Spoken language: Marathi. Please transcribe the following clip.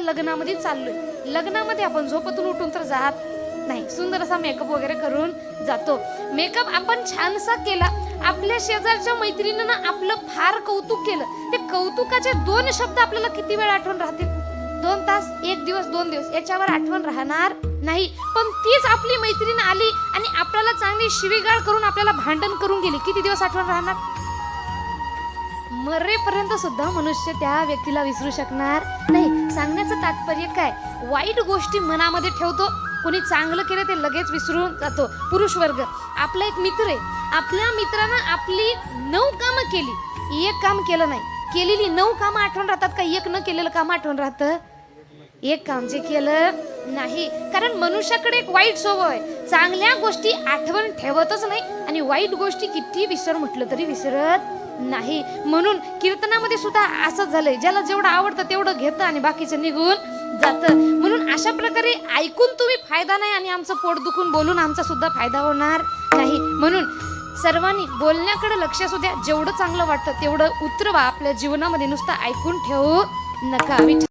लग्नामध्ये चाललोय, लग्नामध्ये आपण झोपेतून उठून तर जात नाही, सुंदर असा मेकअप वगैरे करून जातो. मेकअप आपण छानसा केला, आपल्या शेजारच्या मैत्रिणीनं आपलं फार कौतुक केलं, ते कौतुकाचे 2 शब्द आपल्याला किती वेळ आठवण राहतील? 2 तास, 1 दिवस, 2 दिवस, याच्यावर आठवण राहणार नाही. पण तीच आपली मैत्रीण आली आणि आपल्याला चांगली शिवीगाळ करून आपल्याला भांडण करून गेली, किती दिवस आठवण राहणार? मरेपर्यंत सुद्धा मनुष्य त्या व्यक्तीला विसरू शकणार नाही. सांगण्याचं तात्पर्य काय? वाईट गोष्टी मनामध्ये ठेवतो, कोणी चांगलं केलं ते लगेच विसरून जातो. पुरुष वर्ग, आपला एक मित्र आहे, आपल्या मित्रानं आपली 9 कामं केली, 1 काम केलं नाही. केलेली 9 कामं आठवण राहतात का 1 न केलेलं काम आठवण राहतं? 1 काम जे केलं नाही. कारण मनुष्याकडे एक वाईट स्वभाव आहे, चांगल्या गोष्टी आठवण ठेवतच नाही आणि वाईट गोष्टी किती विसर म्हटलं तरी विसरत नाही. म्हणून कीर्तनामध्ये सुद्धा असंच झालंय, ज्याला जेवढं आवडतं तेवढं घेतं आणि बाकीचं निघून जातं. म्हणून अशा प्रकारे ऐकून तुम्ही फायदा नाही आणि आमचं पोट दुखून बोलून आमचा सुद्धा फायदा होणार नाही. म्हणून सर्वांनी बोलण्याकडे लक्ष असू द्या, जेवढं चांगलं वाटतं तेवढं उतरवा आपल्या जीवनामध्ये, नुसतं ऐकून ठेवू नका.